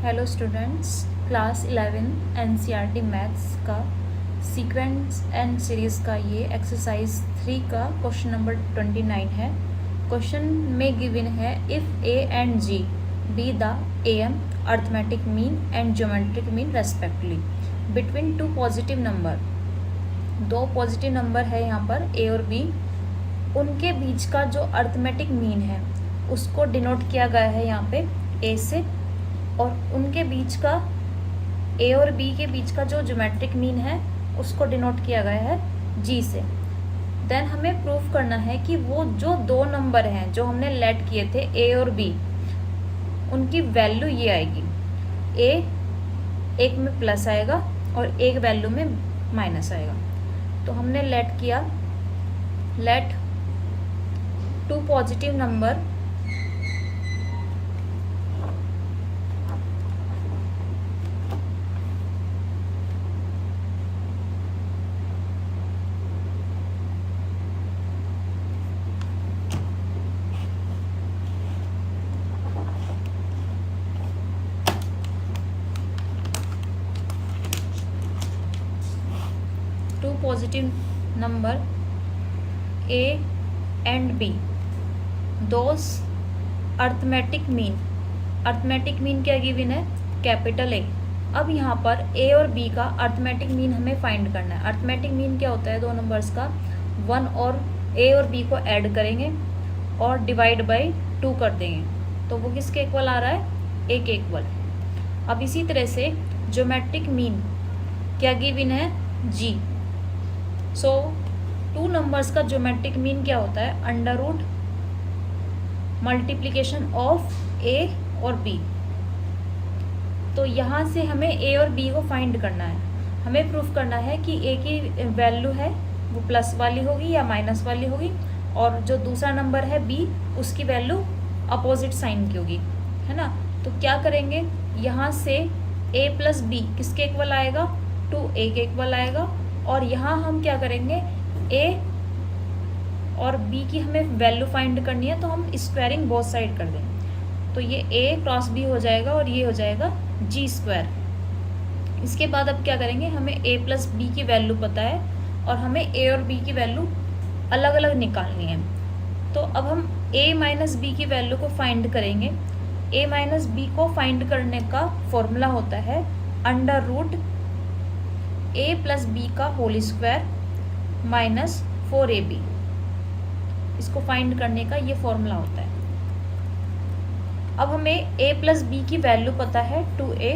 Hello students, class 11 NCERT maths का sequence and series का ये एक्सरसाइज 3 का क्वेश्चन नंबर 29 है। क्वेश्चन में गिवन है if A and G be the M arithmetic mean and geometric mean respectively between two positive number. दो positive number है यहाँ पर ए और बी, उनके बीच का जो अर्थमेटिक मीन है उसको डिनोट किया गया है यहाँ पे ए से, और उनके बीच का ए और बी के बीच का जो ज्योमेट्रिक मीन है उसको डिनोट किया गया है जी से। देन हमें प्रूफ करना है कि वो जो दो नंबर हैं जो हमने लेट किए थे ए और बी, उनकी वैल्यू ये आएगी, ए एक में प्लस आएगा और एक वैल्यू में माइनस आएगा। तो हमने लेट किया, let two positive number positive number A and B, those arithmetic mean क्या गिवन है, कैपिटल ए। अब यहाँ पर ए और बी का अर्थमेटिक मीन हमें फाइंड करना है। अर्थमेटिक मीन क्या होता है, दो नंबर्स का 1 और ए और बी को ऐड करेंगे और डिवाइड बाई 2 कर देंगे तो वो किसके इक्वल आ रहा है, ए के इक्वल। अब इसी तरह से ज्योमेट्रिक मीन क्या गिवन है, जी। सो टू नंबर्स का ज्योमेट्रिक मीन क्या होता है, अंडर रूट मल्टीप्लीकेशन ऑफ ए और बी। तो यहाँ से हमें ए और बी को फाइंड करना है। हमें प्रूफ करना है कि ए की वैल्यू है वो प्लस वाली होगी या माइनस वाली होगी, और जो दूसरा नंबर है बी उसकी वैल्यू अपोजिट साइन की होगी, है ना। तो क्या करेंगे, यहाँ से ए प्लस बी किसके इक्वल आएगा, 2a के इक्वल आएगा। और यहाँ हम क्या करेंगे, a और b की हमें वैल्यू फाइंड करनी है तो हम स्क्वायरिंग बोथ साइड कर देंगे। तो ये a क्रॉस b हो जाएगा और ये हो जाएगा g स्क्वायर। इसके बाद अब क्या करेंगे, हमें a प्लस बी की वैल्यू पता है और हमें a और b की वैल्यू अलग अलग निकालनी है। तो अब हम a माइनस बी की वैल्यू को फाइंड करेंगे। a माइनस बी को फाइंड करने का फॉर्मूला होता है under root a plus B का होल स्क्वायर माइनस 4ab। इसको फाइंड करने का ये फॉर्मूला होता है। अब हमें a प्लस बी की वैल्यू पता है 2a,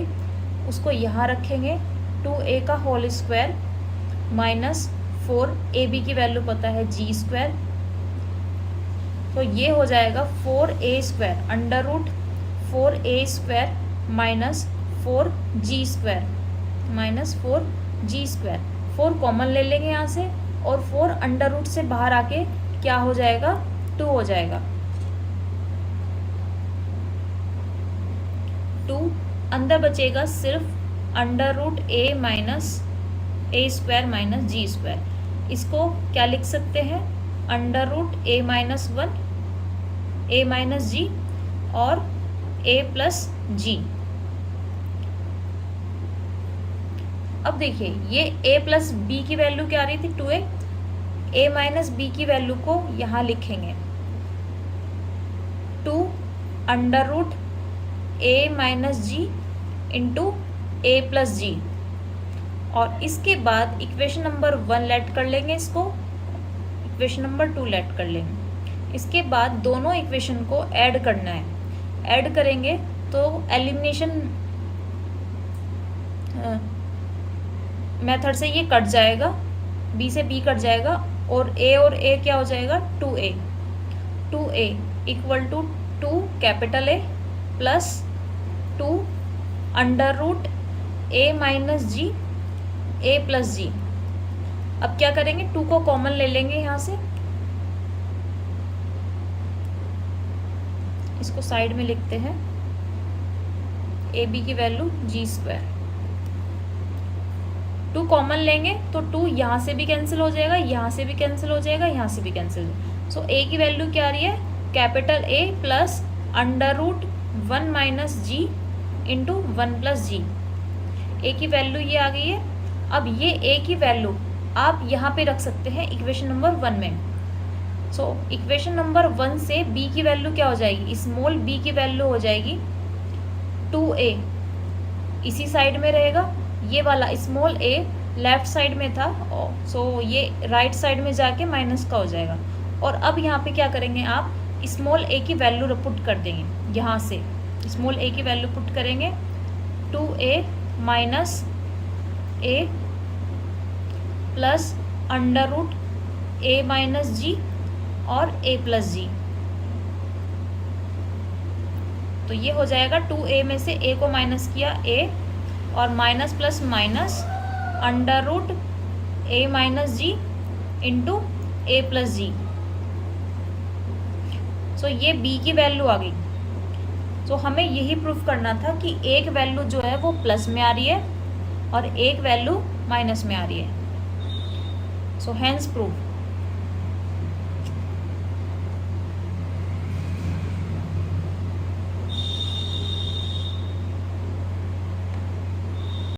उसको यहाँ रखेंगे, 2a का होल स्क्वायर माइनस 4ab की वैल्यू पता है g स्क्वायर। तो ये हो जाएगा 4a square under root 4a square minus 4g square minus 4g square. 4 common ले लेंगे यहाँ से और 4 अंडर रूट से बाहर आके क्या हो जाएगा, 2 हो जाएगा। 2 अंदर बचेगा सिर्फ under root a minus a square minus g square. इसको क्या लिख सकते हैं, under root a minus 1 a minus g और a प्लस g। अब देखिए ये a प्लस बी की वैल्यू क्या आ रही थी, 2a। a माइनस बी की वैल्यू को यहाँ लिखेंगे 2 under root a minus G into a plus G. और इसके बाद इक्वेशन नंबर 1 लेट कर लेंगे, इसको इक्वेशन नंबर 2 लेट कर लेंगे। इसके बाद दोनों इक्वेशन को ऐड करना है। ऐड करेंगे तो एलिमिनेशन मेथड से ये कट जाएगा, b से b कट जाएगा और a क्या हो जाएगा, 2a equal to 2 capital A plus 2 under root a minus G a plus G. अब क्या करेंगे, 2 को कॉमन ले लेंगे यहाँ से, इसको साइड में लिखते हैं, ab की वैल्यू g स्क्वायर। 2 कॉमन लेंगे तो 2 यहाँ से भी कैंसिल हो जाएगा, यहाँ से भी कैंसिल हो जाएगा, यहाँ से भी कैंसिल। सो a की वैल्यू क्या आ रही है, capital A plus under root 1 minus G into 1 plus G. A की वैल्यू ये आ गई है। अब ये ए की वैल्यू आप यहाँ पे रख सकते हैं इक्वेशन नंबर 1 में। सो इक्वेशन नंबर 1 से बी की वैल्यू क्या हो जाएगी, स्मॉल बी की वैल्यू हो जाएगी 2a, इसी साइड में रहेगा। ये वाला स्मॉल a लेफ्ट साइड में था, सो ये राइट साइड में जाके माइनस का हो जाएगा। और अब यहाँ पे क्या करेंगे, आप स्मॉल a की वैल्यू पुट कर देंगे। यहाँ से स्मॉल a की वैल्यू पुट करेंगे 2a minus a plus under root a minus G और a प्लस जी। तो ये हो जाएगा 2a में से a को माइनस किया a और minus plus minus under root a minus G into a plus G. So ये b की वैल्यू आ गई। तो हमें यही प्रूफ करना था कि एक वैल्यू जो है वो प्लस में आ रही है और एक वैल्यू माइनस में आ रही है। So hence proof